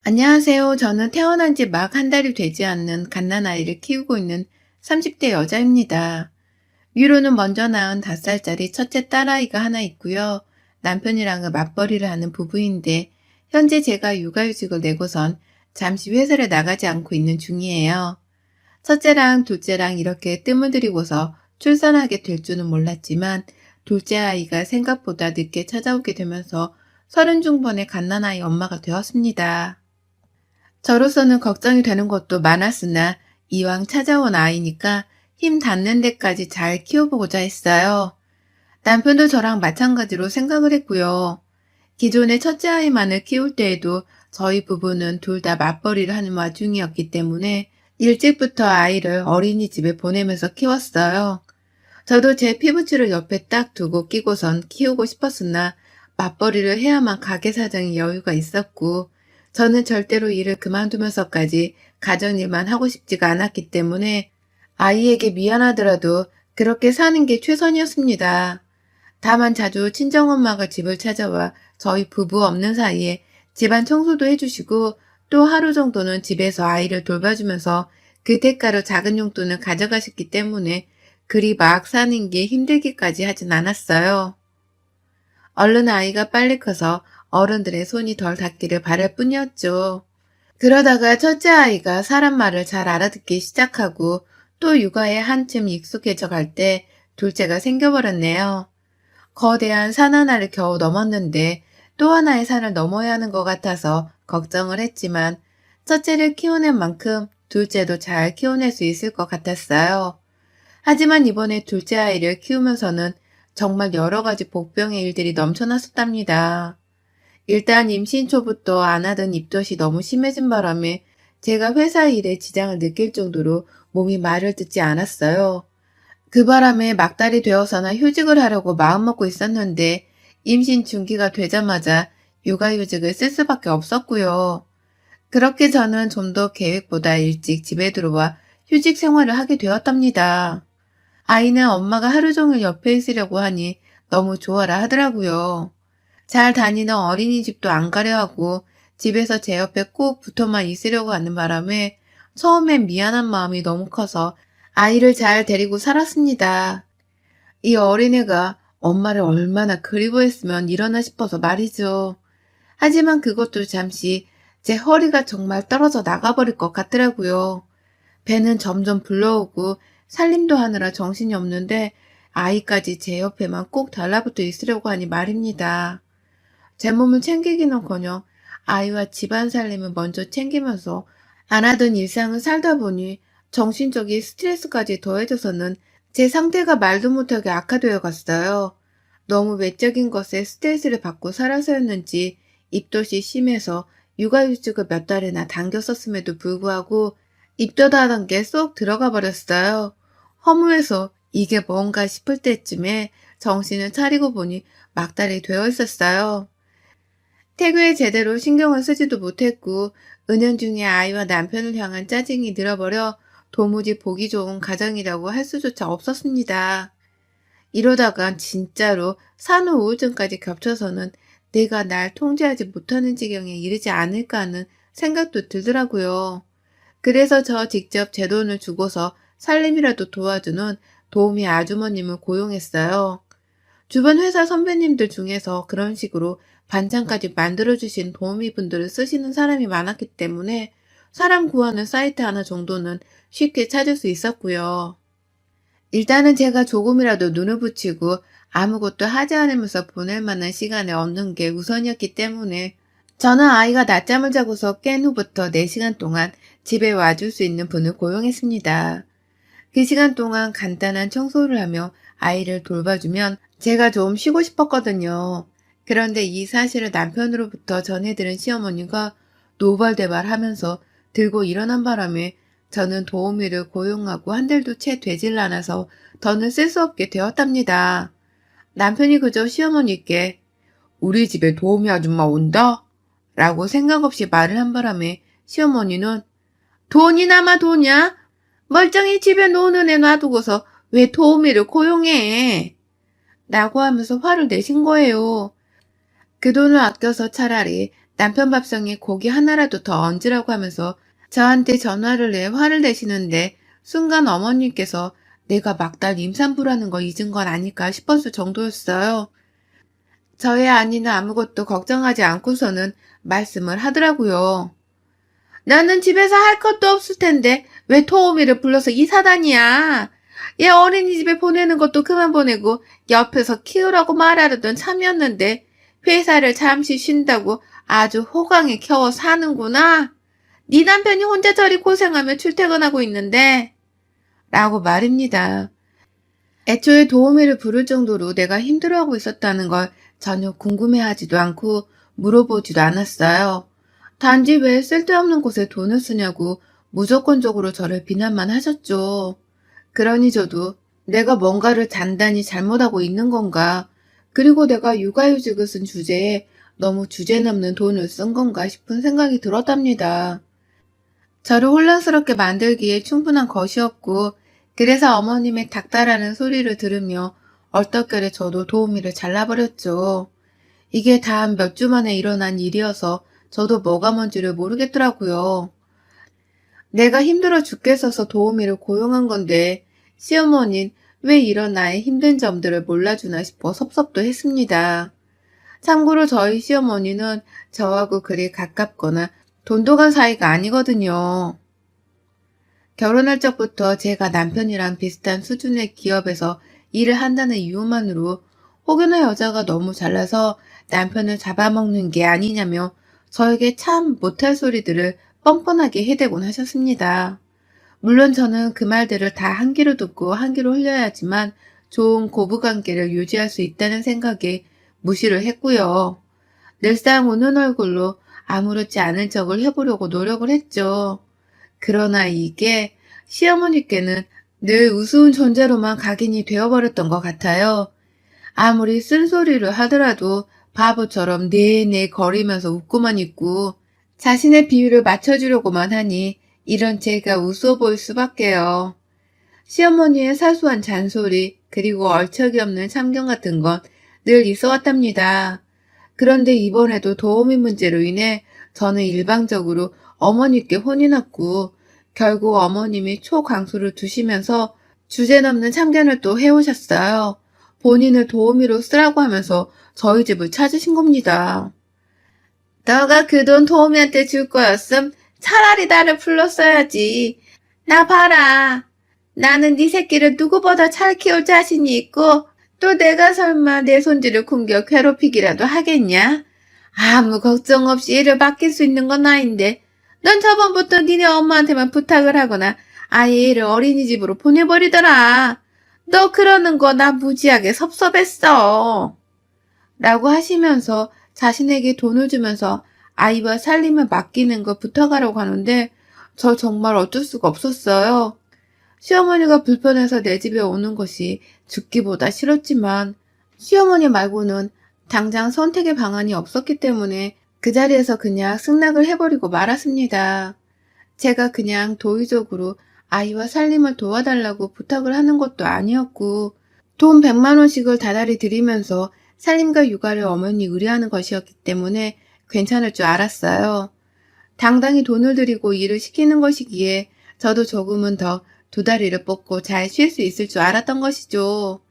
안녕하세요. 저는 태어난 지 막 한 달이 되지 않는 갓난아이를 키우고 있는 30대 여자입니다. 위로는 먼저 낳은 5살짜리 첫째 딸아이가 하나 있고요. 남편이랑은 맞벌이를 하는 부부인데 현재 제가 육아휴직을 내고선 잠시 회사를 나가지 않고 있는 중이에요. 첫째랑 둘째랑 이렇게 뜸을 들이고서 출산하게 될 줄은 몰랐지만 둘째 아이가 생각보다 늦게 찾아오게 되면서 30중반의 갓난아이 엄마가 되었습니다. 저로서는 걱정이 되는 것도 많았으나 이왕 찾아온 아이니까 힘 닿는 데까지 잘 키워보고자 했어요. 남편도 저랑 마찬가지로 생각을 했고요. 기존의 첫째 아이만을 키울 때에도 저희 부부는 둘 다 맞벌이를 하는 와중이었기 때문에 일찍부터 아이를 어린이집에 보내면서 키웠어요. 저도 제 피부치를 옆에 딱 두고 끼고선 키우고 싶었으나 맞벌이를 해야만 가게 사정에 여유가 있었고 저는 절대로 일을 그만두면서까지 가정일만 하고 싶지가 않았기 때문에 아이에게 미안하더라도 그렇게 사는 게 최선이었습니다. 다만 자주 친정엄마가 집을 찾아와 저희 부부 없는 사이에 집안 청소도 해주시고 또 하루 정도는 집에서 아이를 돌봐주면서 그 대가로 작은 용돈을 가져가셨기 때문에 그리 막 사는 게 힘들기까지 하진 않았어요. 얼른 아이가 빨리 커서 어른들의 손이 덜 닿기를 바랄 뿐이었죠. 그러다가 첫째 아이가 사람 말을 잘 알아듣기 시작하고 또 육아에 한층 익숙해져 갈 때 둘째가 생겨버렸네요. 거대한 산 하나를 겨우 넘었는데 또 하나의 산을 넘어야 하는 것 같아서 걱정을 했지만 첫째를 키워낸 만큼 둘째도 잘 키워낼 수 있을 것 같았어요. 하지만 이번에 둘째 아이를 키우면서는 정말 여러 가지 복병의 일들이 넘쳐났었답니다. 일단 임신 초부터 안 하던 입덧이 너무 심해진 바람에 제가 회사 일에 지장을 느낄 정도로 몸이 말을 듣지 않았어요. 그 바람에 막달이 되어서나 휴직을 하려고 마음먹고 있었는데 임신 중기가 되자마자 육아휴직을 쓸 수밖에 없었고요. 그렇게 저는 좀 더 계획보다 일찍 집에 들어와 휴직 생활을 하게 되었답니다. 아이는 엄마가 하루 종일 옆에 있으려고 하니 너무 좋아라 하더라고요. 잘 다니는 어린이집도 안 가려 하고 집에서 제 옆에 꼭 붙어만 있으려고 하는 바람에 처음엔 미안한 마음이 너무 커서 아이를 잘 데리고 살았습니다. 이 어린애가 엄마를 얼마나 그리워했으면 이러나 싶어서 말이죠. 하지만 그것도 잠시 제 허리가 정말 떨어져 나가버릴 것 같더라고요. 배는 점점 불러오고 살림도 하느라 정신이 없는데 아이까지 제 옆에만 꼭 달라붙어 있으려고 하니 말입니다. 제 몸을 챙기기는커녕 아이와 집안 살림을 먼저 챙기면서 안 하던 일상을 살다 보니 정신적인 스트레스까지 더해져서는 제 상태가 말도 못하게 악화되어 갔어요. 너무 외적인 것에 스트레스를 받고 살아서였는지 입덧이 심해서 육아휴직을 몇 달이나 당겼었음에도 불구하고 입덧하던 게 쏙 들어가 버렸어요. 허무해서 이게 뭔가 싶을 때쯤에 정신을 차리고 보니 막달이 되어 있었어요. 태교에 제대로 신경을 쓰지도 못했고 은연중에 아이와 남편을 향한 짜증이 늘어버려 도무지 보기 좋은 가정이라고 할 수조차 없었습니다. 이러다간 진짜로 산후 우울증까지 겹쳐서는 내가 날 통제하지 못하는 지경에 이르지 않을까 하는 생각도 들더라고요. 그래서 저 직접 제 돈을 주고서 살림이라도 도와주는 도우미 아주머님을 고용했어요. 주변 회사 선배님들 중에서 그런 식으로 반찬까지 만들어주신 도우미분들을 쓰시는 사람이 많았기 때문에 사람 구하는 사이트 하나 정도는 쉽게 찾을 수 있었고요. 일단은 제가 조금이라도 눈을 붙이고 아무것도 하지 않으면서 보낼 만한 시간을 얻는 게 우선이었기 때문에 저는 아이가 낮잠을 자고서 깬 후부터 4시간 동안 집에 와줄 수 있는 분을 고용했습니다. 그 시간 동안 간단한 청소를 하며 아이를 돌봐주면 제가 좀 쉬고 싶었거든요. 그런데 이 사실을 남편으로부터 전해들은 시어머니가 노발대발하면서 들고 일어난 바람에 저는 도우미를 고용하고 한 달도 채 되질 않아서 더는 쓸 수 없게 되었답니다. 남편이 그저 시어머니께 우리 집에 도우미 아줌마 온다? 라고 생각 없이 말을 한 바람에 시어머니는 돈이 남아 도냐? 멀쩡히 집에 노는 애 놔두고서 왜 도우미를 고용해? 라고 하면서 화를 내신 거예요. 그 돈을 아껴서 차라리 남편 밥상에 고기 하나라도 더 얹으라고 하면서 저한테 전화를 해 화를 내시는데 순간 어머님께서 내가 막달 임산부라는 거 잊은 건 아닐까 싶었을 정도였어요. 저의 아내는 아무것도 걱정하지 않고서는 말씀을 하더라고요. 나는 집에서 할 것도 없을 텐데 왜 토오미를 불러서 이 사단이야. 얘 어린이집에 보내는 것도 그만 보내고 옆에서 키우라고 말하려던 참이었는데 회사를 잠시 쉰다고 아주 호강에 겨워 사는구나. 네 남편이 혼자 저리 고생하며 출퇴근하고 있는데 라고 말입니다. 애초에 도우미를 부를 정도로 내가 힘들어하고 있었다는 걸 전혀 궁금해하지도 않고 물어보지도 않았어요. 단지 왜 쓸데없는 곳에 돈을 쓰냐고 무조건적으로 저를 비난만 하셨죠. 그러니 저도 내가 뭔가를 단단히 잘못하고 있는 건가, 그리고 내가 육아휴직을 쓴 주제에 너무 주제넘는 돈을 쓴 건가 싶은 생각이 들었답니다. 저를 혼란스럽게 만들기에 충분한 것이었고, 그래서 어머님의 닥달하는 소리를 들으며 얼떨결에 저도 도우미를 잘라버렸죠. 이게 단 몇 주 만에 일어난 일이어서 저도 뭐가 뭔지를 모르겠더라고요. 내가 힘들어 죽겠어서 도우미를 고용한 건데 시어머니는 왜 이런 나의 힘든 점들을 몰라주나 싶어 섭섭도 했습니다. 참고로 저희 시어머니는 저하고 그리 가깝거나 돈독한 사이가 아니거든요. 결혼할 적부터 제가 남편이랑 비슷한 수준의 기업에서 일을 한다는 이유만으로 혹여나 여자가 너무 잘나서 남편을 잡아먹는 게 아니냐며 저에게 참 못할 소리들을 뻔뻔하게 해대곤 하셨습니다. 물론 저는 그 말들을 다 한 귀로 듣고 한 귀로 흘려야 하지만 좋은 고부관계를 유지할 수 있다는 생각에 무시를 했고요. 늘상 우는 얼굴로 아무렇지 않은 척을 해보려고 노력을 했죠. 그러나 이게 시어머니께는 늘 우스운 존재로만 각인이 되어버렸던 것 같아요. 아무리 쓴소리를 하더라도 바보처럼 네네 거리면서 웃고만 있고 자신의 비율을 맞춰주려고만 하니 이런 제가 우스워 보일 수밖에요. 시어머니의 사소한 잔소리 그리고 얼척이 없는 참견 같은 건 늘 있어 왔답니다. 그런데 이번에도 도우미 문제로 인해 저는 일방적으로 어머니께 혼이 났고 결국 어머님이 초강수를 두시면서 주제넘는 참견을 또 해오셨어요. 본인을 도우미로 쓰라고 하면서 저희 집을 찾으신 겁니다. 너가 그 돈 도우미한테 줄 거였음 차라리 나를 불렀어야지. 나 봐라. 나는 네 새끼를 누구보다 잘 키울 자신이 있고 또 내가 설마 내 손주를 굶겨 괴롭히기라도 하겠냐? 아무 걱정 없이 일을 맡길 수 있는 건 아닌데 넌 저번부터 니네 엄마한테만 부탁을 하거나 아예 애를 어린이집으로 보내버리더라. 너 그러는 거 나 무지하게 섭섭했어. 라고 하시면서 자신에게 돈을 주면서 아이와 살림을 맡기는 거 부탁하라고 하는데 저 정말 어쩔 수가 없었어요. 시어머니가 불편해서 내 집에 오는 것이 죽기보다 싫었지만 시어머니 말고는 당장 선택의 방안이 없었기 때문에 그 자리에서 그냥 승낙을 해버리고 말았습니다. 제가 그냥 도의적으로 아이와 살림을 도와달라고 부탁을 하는 것도 아니었고 돈 100만 원씩을 다달이 드리면서 살림과 육아를 어머니 의뢰하는 것이었기 때문에 괜찮을 줄 알았어요. 당당히 돈을 들이고 일을 시키는 것이기에 저도 조금은 더 두 다리를 뻗고 잘 쉴 수 있을 줄 알았던 것이죠.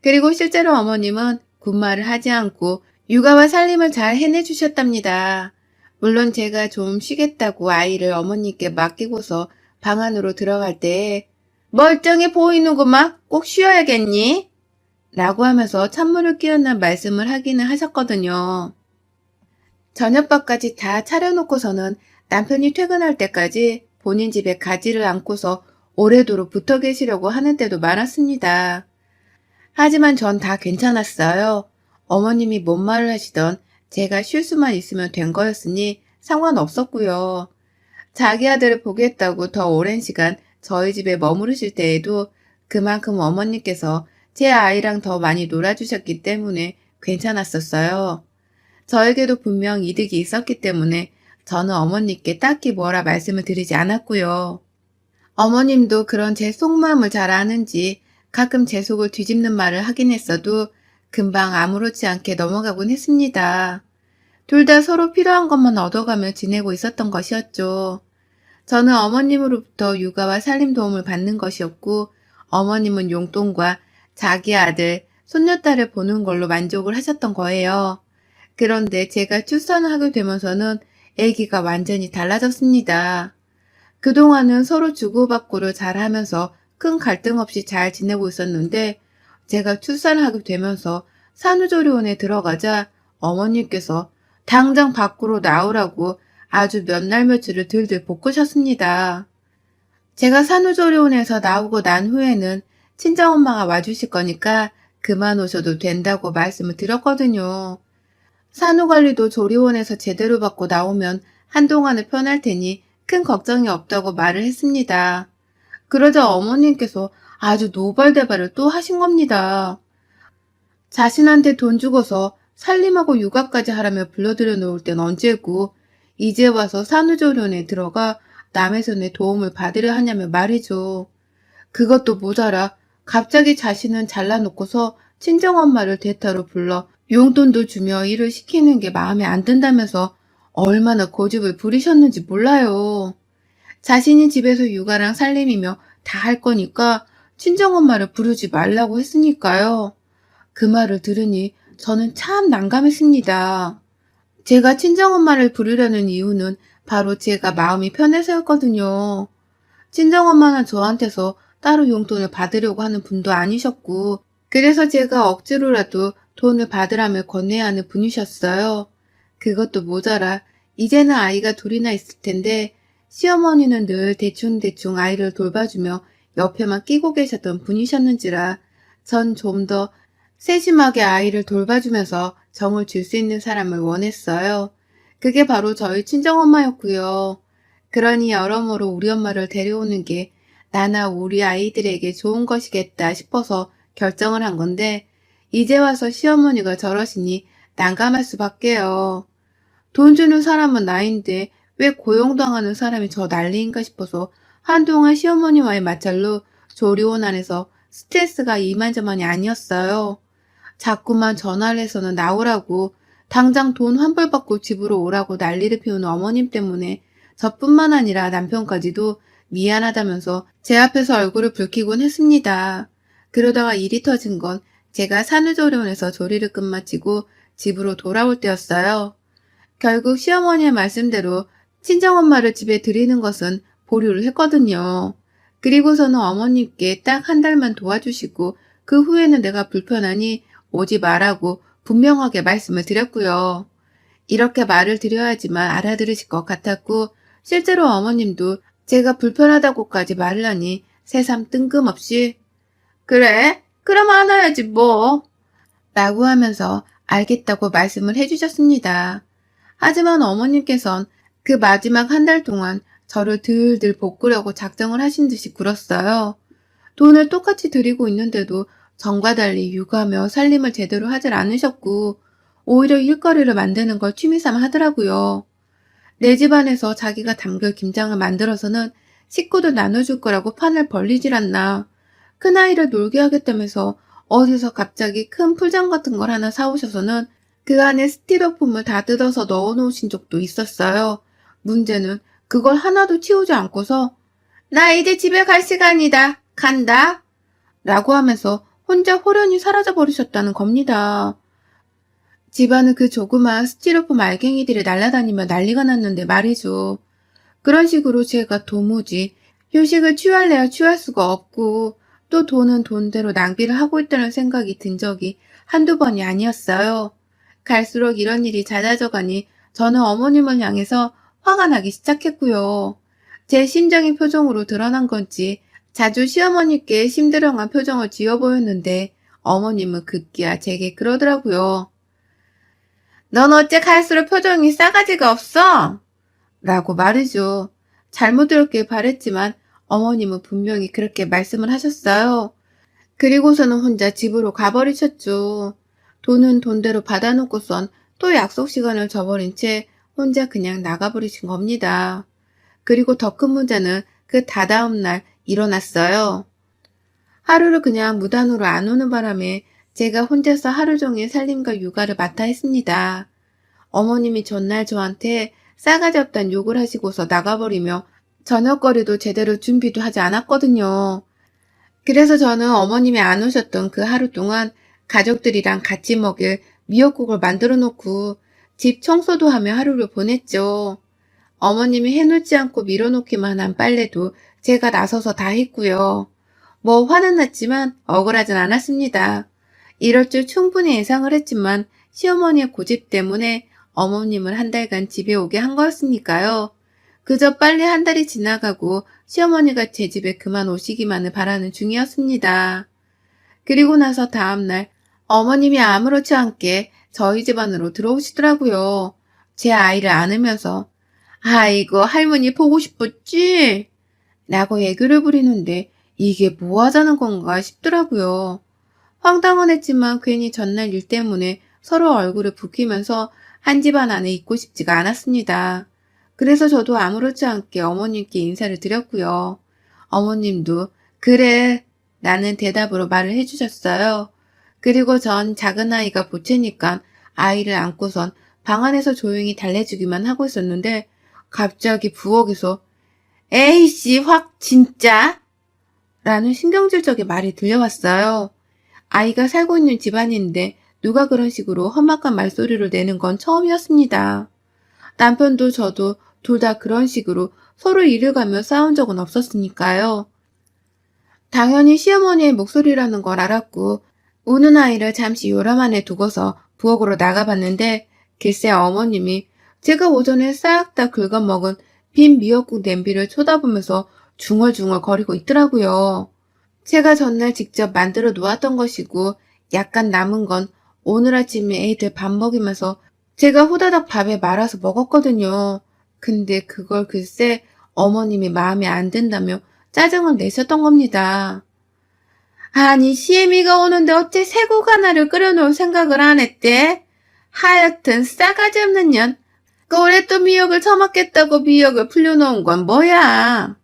그리고 실제로 어머님은 군말을 하지 않고 육아와 살림을 잘 해내주셨답니다. 물론 제가 좀 쉬겠다고 아이를 어머니께 맡기고서 방 안으로 들어갈 때 멀쩡해 보이는구만 꼭 쉬어야겠니? 라고 하면서 찬물을 끼얹는 말씀을 하기는 하셨거든요. 저녁밥까지 다 차려놓고서는 남편이 퇴근할 때까지 본인 집에 가지를 않고서 오래도록 붙어 계시려고 하는 때도 많았습니다. 하지만 전 다 괜찮았어요. 어머님이 뭔 말을 하시던 제가 쉴 수만 있으면 된 거였으니 상관없었고요. 자기 아들을 보겠다고 더 오랜 시간 저희 집에 머무르실 때에도 그만큼 어머님께서 제 아이랑 더 많이 놀아주셨기 때문에 괜찮았었어요. 저에게도 분명 이득이 있었기 때문에 저는 어머님께 딱히 뭐라 말씀을 드리지 않았고요. 어머님도 그런 제 속마음을 잘 아는지 가끔 제 속을 뒤집는 말을 하긴 했어도 금방 아무렇지 않게 넘어가곤 했습니다. 둘 다 서로 필요한 것만 얻어가며 지내고 있었던 것이었죠. 저는 어머님으로부터 육아와 살림 도움을 받는 것이었고, 어머님은 용돈과 자기 아들, 손녀딸을 보는 걸로 만족을 하셨던 거예요. 그런데 제가 출산을 하게 되면서는 아기가 완전히 달라졌습니다. 그동안은 서로 주고받고를 잘하면서 큰 갈등 없이 잘 지내고 있었는데, 제가 출산을 하게 되면서 산후조리원에 들어가자 어머님께서 당장 밖으로 나오라고 아주 몇 날 며칠을 들들 볶으셨습니다. 제가 산후조리원에서 나오고 난 후에는 친정엄마가 와주실 거니까 그만 오셔도 된다고 말씀을 드렸거든요. 산후관리도 조리원에서 제대로 받고 나오면 한동안은 편할 테니 큰 걱정이 없다고 말을 했습니다. 그러자 어머님께서 아주 노발대발을 또 하신 겁니다. 자신한테 돈 주고서 살림하고 육아까지 하라며 불러들여 놓을 땐 언제고 이제 와서 산후조리원에 들어가 남의 손에 도움을 받으려 하냐며 말이죠. 그것도 모자라 갑자기 자신은 잘라놓고서 친정엄마를 대타로 불러 용돈도 주며 일을 시키는 게 마음에 안 든다면서 얼마나 고집을 부리셨는지 몰라요. 자신이 집에서 육아랑 살림이며 다 할 거니까 친정엄마를 부르지 말라고 했으니까요. 그 말을 들으니 저는 참 난감했습니다. 제가 친정엄마를 부르려는 이유는 바로 제가 마음이 편해서였거든요. 친정엄마는 저한테서 따로 용돈을 받으려고 하는 분도 아니셨고, 그래서 제가 억지로라도 돈을 받으라며 건네야 하는 분이셨어요. 그것도 모자라 이제는 아이가 둘이나 있을 텐데 시어머니는 늘 대충대충 아이를 돌봐주며 옆에만 끼고 계셨던 분이셨는지라 전 좀 더 세심하게 아이를 돌봐주면서 정을 줄 수 있는 사람을 원했어요. 그게 바로 저희 친정엄마였고요. 그러니 여러모로 우리 엄마를 데려오는 게 나나 우리 아이들에게 좋은 것이겠다 싶어서 결정을 한 건데 이제 와서 시어머니가 저러시니 난감할 수밖에요. 돈 주는 사람은 나인데 왜 고용당하는 사람이 저 난리인가 싶어서 한동안 시어머니와의 마찰로 조리원 안에서 스트레스가 이만저만이 아니었어요. 자꾸만 전화를 해서는 나오라고 당장 돈 환불받고 집으로 오라고 난리를 피우는 어머님 때문에 저뿐만 아니라 남편까지도 미안하다면서 제 앞에서 얼굴을 붉히곤 했습니다. 그러다가 일이 터진 건 제가 산후조리원에서 조리를 끝마치고 집으로 돌아올 때였어요. 결국 시어머니의 말씀대로 친정엄마를 집에 들이는 것은 보류를 했거든요. 그리고서는 어머님께 딱 한 달만 도와주시고 그 후에는 내가 불편하니 오지 말라고 분명하게 말씀을 드렸고요. 이렇게 말을 드려야지만 알아들으실 것 같았고 실제로 어머님도 제가 불편하다고까지 말을 하니 새삼 뜬금없이 그래? 그럼 안아야지 뭐 라고 하면서 알겠다고 말씀을 해주셨습니다. 하지만 어머님께선 그 마지막 한 달 동안 저를 들들 볶으려고 작정을 하신 듯이 굴었어요. 돈을 똑같이 드리고 있는데도 전과 달리 육아며 살림을 제대로 하질 않으셨고 오히려 일거리를 만드는 걸 취미삼아 하더라고요. 내 집안에서 자기가 담글 김장을 만들어서는 식구들 나눠줄 거라고 판을 벌리질 않나. 큰아이를 놀게 하겠다면서 어디서 갑자기 큰 풀장 같은 걸 하나 사오셔서는 그 안에 스티로폼을 다 뜯어서 넣어놓으신 적도 있었어요. 문제는 그걸 하나도 치우지 않고서 나 이제 집에 갈 시간이다. 간다. 라고 하면서 혼자 호련히 사라져버리셨다는 겁니다. 집안은 그 조그마한 스티로폼 알갱이들이 날아다니며 난리가 났는데 말이죠. 그런 식으로 제가 도무지 휴식을 취할래야 취할 수가 없고 또 돈은 돈대로 낭비를 하고 있다는 생각이 든 적이 한두 번이 아니었어요. 갈수록 이런 일이 잦아져 가니 저는 어머님을 향해서 화가 나기 시작했고요. 제 심정이 표정으로 드러난 건지 자주 시어머니께 심드렁한 표정을 지어 보였는데 어머님은 급기야 제게 그러더라고요. 넌 어째 갈수록 표정이 싸가지가 없어? 라고 말이죠. 잘못 들었길 바랬지만 어머님은 분명히 그렇게 말씀을 하셨어요. 그리고서는 혼자 집으로 가버리셨죠. 돈은 돈대로 받아놓고선 또 약속 시간을 저버린 채 혼자 그냥 나가버리신 겁니다. 그리고 더 큰 문제는 그 다다음 날 일어났어요. 하루를 그냥 무단으로 안 오는 바람에 제가 혼자서 하루 종일 살림과 육아를 맡아 했습니다. 어머님이 전날 저한테 싸가지 없단 욕을 하시고서 나가버리며 저녁거리도 제대로 준비도 하지 않았거든요. 그래서 저는 어머님이 안 오셨던 그 하루 동안 가족들이랑 같이 먹일 미역국을 만들어 놓고 집 청소도 하며 하루를 보냈죠. 어머님이 해놓지 않고 밀어놓기만 한 빨래도 제가 나서서 다 했고요. 뭐 화는 났지만 억울하진 않았습니다. 이럴 줄 충분히 예상을 했지만 시어머니의 고집 때문에 어머님을 한 달간 집에 오게 한 거였으니까요. 그저 빨리 한 달이 지나가고 시어머니가 제 집에 그만 오시기만을 바라는 중이었습니다. 그리고 나서 다음날 어머님이 아무렇지 않게 저희 집 안으로 들어오시더라고요. 제 아이를 안으면서 아이고 할머니 보고 싶었지? 라고 애교를 부리는데 이게 뭐 하자는 건가 싶더라고요. 황당은 했지만 괜히 전날 일 때문에 서로 얼굴을 붉히면서 한 집안 안에 있고 싶지가 않았습니다. 그래서 저도 아무렇지 않게 어머님께 인사를 드렸고요. 어머님도 그래 라는 대답으로 말을 해주셨어요. 그리고 전 작은 아이가 보채니까 아이를 안고선 방 안에서 조용히 달래주기만 하고 있었는데 갑자기 부엌에서 에이씨 확 진짜? 라는 신경질적인 말이 들려왔어요. 아이가 살고 있는 집안인데 누가 그런 식으로 험악한 말소리를 내는 건 처음이었습니다. 남편도 저도 둘 다 그런 식으로 서로 이를 가며 싸운 적은 없었으니까요. 당연히 시어머니의 목소리라는 걸 알았고 우는 아이를 잠시 요람 안에 두고서 부엌으로 나가봤는데 글쎄 어머님이 제가 오전에 싹 다 긁어먹은 빈 미역국 냄비를 쳐다보면서 중얼중얼 거리고 있더라고요. 제가 전날 직접 만들어 놓았던 것이고 약간 남은 건 오늘 아침에 애들 밥 먹이면서 제가 후다닥 밥에 말아서 먹었거든요. 근데 그걸 글쎄 어머님이 마음에 안 든다며 짜증을 내셨던 겁니다. 아니 시애미가 오는데 어째 새국 하나를 끓여놓을 생각을 안 했대? 하여튼 싸가지 없는 년. 그래 또 미역을 처먹겠다고 미역을 풀려놓은 건 뭐야?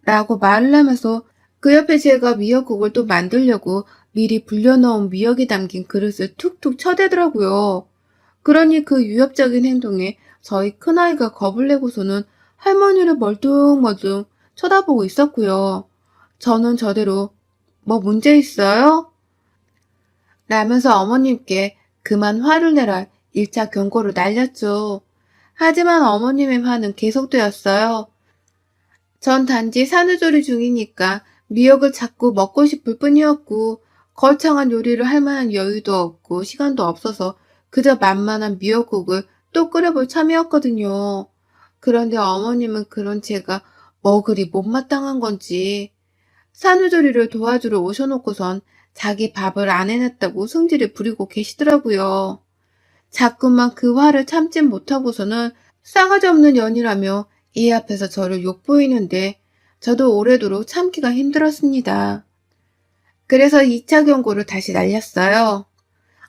라고 말을 하면서 그 옆에 제가 미역국을 또 만들려고 미리 불려놓은 미역이 담긴 그릇을 툭툭 쳐대더라고요. 그러니 그 위협적인 행동에 저희 큰아이가 겁을 내고서는 할머니를 멀뚱멀뚱 쳐다보고 있었고요. 저는 저대로 뭐 문제 있어요? 라면서 어머님께 그만 화를 내라 1차 경고를 날렸죠. 하지만 어머님의 화는 계속되었어요. 전 단지 산후조리 중이니까 미역을 자꾸 먹고 싶을 뿐이었고 거창한 요리를 할 만한 여유도 없고 시간도 없어서 그저 만만한 미역국을 또 끓여볼 참이었거든요. 그런데 어머님은 그런 제가 뭐 그리 못마땅한 건지 산후조리를 도와주러 오셔놓고선 자기 밥을 안 해냈다고 승질을 부리고 계시더라고요. 자꾸만 그 화를 참진 못하고서는 싸가지 없는 년이라며 이 앞에서 저를 욕보이는데 저도 오래도록 참기가 힘들었습니다. 그래서 2차 경고를 다시 날렸어요.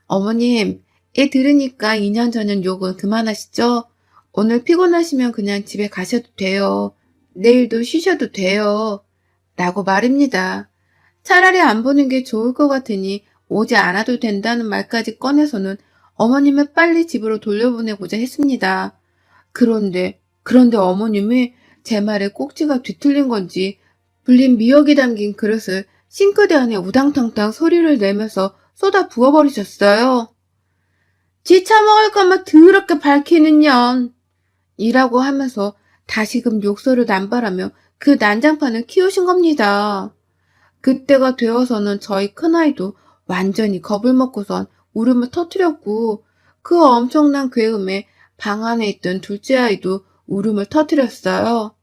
어머님, 얘 들으니까 2년 전엔 욕은 그만하시죠? 오늘 피곤하시면 그냥 집에 가셔도 돼요. 내일도 쉬셔도 돼요. 라고 말입니다. 차라리 안 보는 게 좋을 것 같으니 오지 않아도 된다는 말까지 꺼내서는 어머님을 빨리 집으로 돌려보내고자 했습니다. 그런데 어머님이 제 말에 꼭지가 뒤틀린 건지 불린 미역이 담긴 그릇을 싱크대 안에 우당탕탕 소리를 내면서 쏟아 부어버리셨어요. 지쳐 먹을 거면 더럽게 밝히는 년. 이라고 하면서 다시금 욕설을 남발하며 그 난장판을 키우신 겁니다. 그때가 되어서는 저희 큰아이도 완전히 겁을 먹고선 울음을 터뜨렸고 그 엄청난 괴음에 방 안에 있던 둘째 아이도 울음을 터뜨렸어요.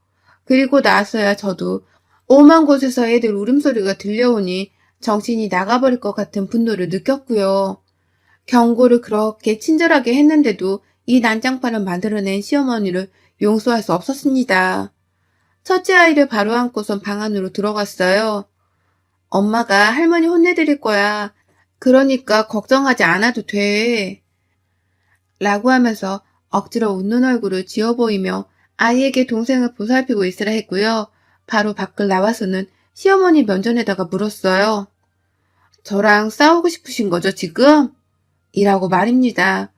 그리고 나서야 저도 오만 곳에서 애들 울음소리가 들려오니 정신이 나가버릴 것 같은 분노를 느꼈고요. 경고를 그렇게 친절하게 했는데도 이 난장판을 만들어낸 시어머니를 용서할 수 없었습니다. 첫째 아이를 바로 안고선 방 안으로 들어갔어요. 엄마가 할머니 혼내드릴 거야. 그러니까 걱정하지 않아도 돼. 라고 하면서 억지로 웃는 얼굴을 지어 보이며 아이에게 동생을 보살피고 있으라 했고요. 바로 밖을 나와서는 시어머니 면전에다가 물었어요. 저랑 싸우고 싶으신 거죠, 지금? 이라고 말입니다.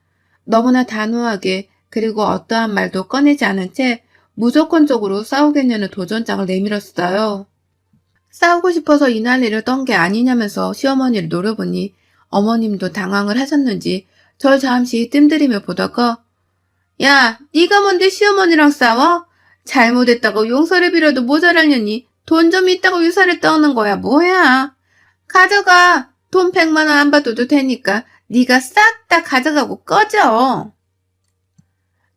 너무나 단호하게 그리고 어떠한 말도 꺼내지 않은 채 무조건적으로 싸우겠냐는 도전장을 내밀었어요. 싸우고 싶어서 이 난리를 떤 게 아니냐면서 시어머니를 노려보니 어머님도 당황을 하셨는지 절 잠시 뜸들이며 보다가 야, 네가 뭔데 시어머니랑 싸워? 잘못했다고 용서를 빌어도 모자랄려니 돈 좀 있다고 유사를 떠는 거야 뭐야? 가져가. 돈 100만 원 안 받아도 되니까 네가 싹 다 가져가고 꺼져.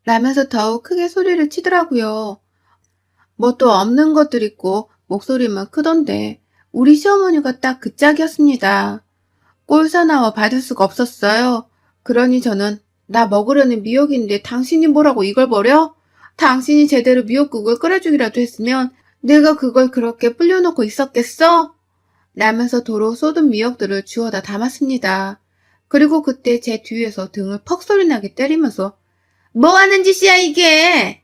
라면서 더욱 크게 소리를 치더라고요. 뭐 또 없는 것들 있고 목소리만 크던데 우리 시어머니가 딱 그 짝이었습니다. 꼴사나와 받을 수가 없었어요. 그러니 저는 나 먹으려는 미역인데 당신이 뭐라고 이걸 버려? 당신이 제대로 미역국을 끓여주기라도 했으면 내가 그걸 그렇게 불려놓고 있었겠어? 라면서 도로 쏟은 미역들을 주워다 담았습니다. 그리고 그때 제 뒤에서 등을 퍽 소리나게 때리면서 뭐 하는 짓이야 이게?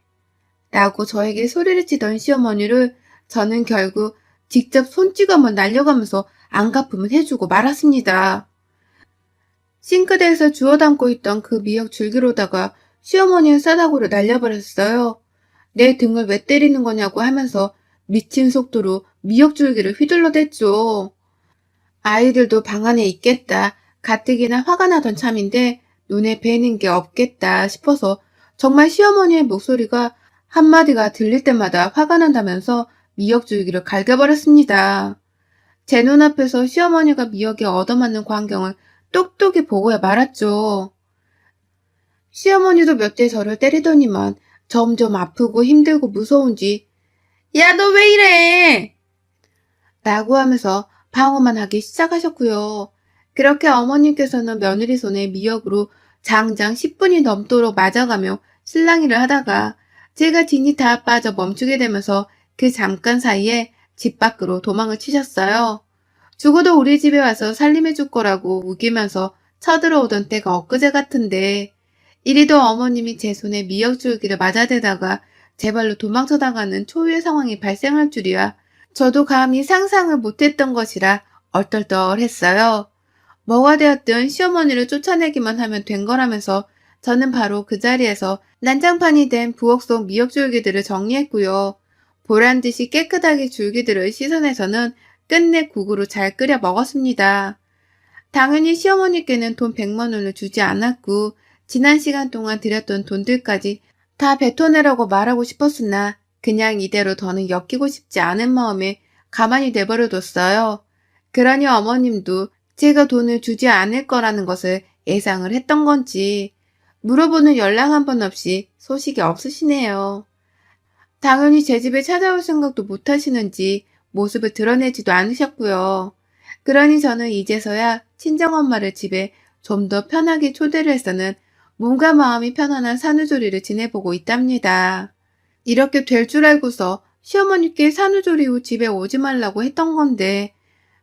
라고 저에게 소리를 치던 시어머니를 저는 결국 직접 손찌검을 날려가면서 안 갚으면 해주고 말았습니다. 싱크대에서 주워 담고 있던 그 미역 줄기로다가 시어머니의 싸다구를 날려버렸어요. 내 등을 왜 때리는 거냐고 하면서 미친 속도로 미역 줄기를 휘둘러댔죠. 아이들도 방 안에 있겠다. 가뜩이나 화가 나던 참인데 눈에 뵈는 게 없겠다 싶어서 정말 시어머니의 목소리가 한마디가 들릴 때마다 화가 난다면서 미역 줄기를 갈겨버렸습니다. 제 눈앞에서 시어머니가 미역에 얻어맞는 광경을 똑똑히 보고야 말았죠. 시어머니도 몇 대 저를 때리더니만 점점 아프고 힘들고 무서운지 야, 너 왜 이래? 라고 하면서 방어만 하기 시작하셨고요. 그렇게 어머님께서는 며느리 손에 미역으로 장장 10분이 넘도록 맞아가며 실랑이를 하다가 제가 진이 다 빠져 멈추게 되면서 그 잠깐 사이에 집 밖으로 도망을 치셨어요. 죽어도 우리 집에 와서 살림해 줄 거라고 우기면서 쳐들어오던 때가 엊그제 같은데 이리도 어머님이 제 손에 미역줄기를 맞아대다가 제 발로 도망쳐 나가는 초유의 상황이 발생할 줄이야 저도 감히 상상을 못했던 것이라 얼떨떨했어요. 뭐가 되었든 시어머니를 쫓아내기만 하면 된 거라면서 저는 바로 그 자리에서 난장판이 된 부엌 속 미역줄기들을 정리했고요. 보란듯이 깨끗하게 줄기들을 씻어내서는 끝내 국으로 잘 끓여 먹었습니다. 당연히 시어머니께는 돈 100만 원을 주지 않았고 지난 시간 동안 들였던 돈들까지 다 뱉어내라고 말하고 싶었으나 그냥 이대로 더는 엮이고 싶지 않은 마음에 가만히 내버려뒀어요. 그러니 어머님도 제가 돈을 주지 않을 거라는 것을 예상을 했던 건지 물어보는 연락 한 번 없이 소식이 없으시네요. 당연히 제 집에 찾아올 생각도 못 하시는지 모습을 드러내지도 않으셨고요. 그러니 저는 이제서야 친정엄마를 집에 좀 더 편하게 초대를 해서는 몸과 마음이 편안한 산후조리를 지내보고 있답니다. 이렇게 될 줄 알고서 시어머니께 산후조리 후 집에 오지 말라고 했던 건데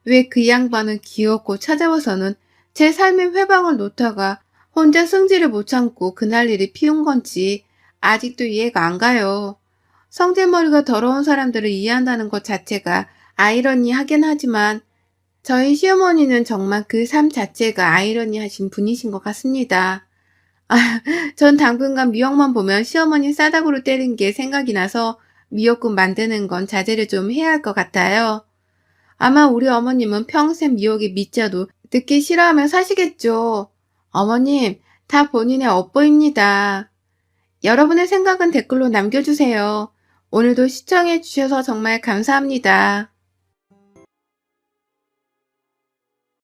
왜 그 양반은 기어코 찾아와서는 제 삶의 회방을 놓다가 혼자 승질을 못 참고 그날 일이 피운 건지 아직도 이해가 안 가요. 성질머리가 더러운 사람들을 이해한다는 것 자체가 아이러니하긴 하지만 저희 시어머니는 정말 그 삶 자체가 아이러니하신 분이신 것 같습니다. 전 당분간 미역만 보면 시어머니 싸다구로 때린 게 생각이 나서 미역국 만드는 건 자제를 좀 해야 할 것 같아요. 아마 우리 어머님은 평생 미역이 미자도 듣기 싫어하며 사시겠죠. 어머님, 다 본인의 업보입니다. 여러분의 생각은 댓글로 남겨주세요. 오늘도 시청해주셔서 정말 감사합니다.